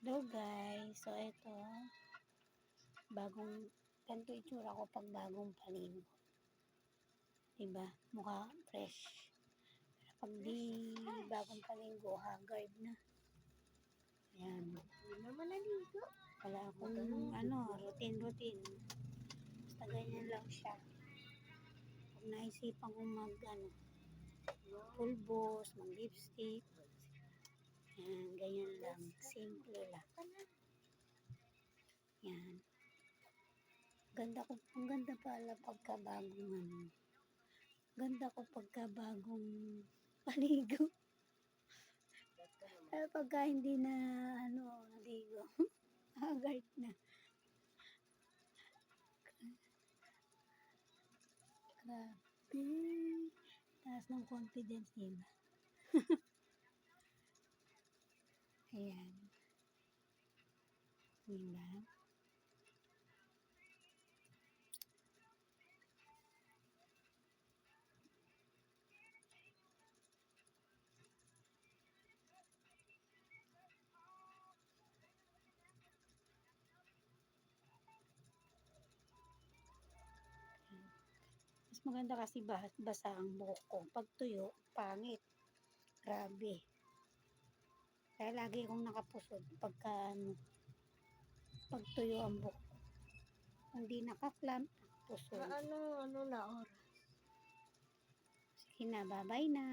Hello guys, so ito, ganito itsura ko pag bagong paligo. Diba? Mukha fresh. Pero pag di bagong paligo, haggard na. Ayan. Hindi naman naligo. Wala akong routine. Basta ganyan lang siya. Pag naisipan kong pulbos, mag-lipstick. Ayan, ganyan lang. Simple lang. Yan. Ang ganda pala pagkabagong Ganda ko pagkabagong paligo. Pero pagka hindi na naligo, haggard na. Grabe. Taas ng confidence nila. Ayan. Diba? Mas maganda kasi basa ang buhok ko. Pag tuyo, pangit. Grabe. Kaya lagi akong nakapusod pag tuyo ang buhok. Kung di nakaklam, pusod. Ano na oras? Sige na, bye-bye na.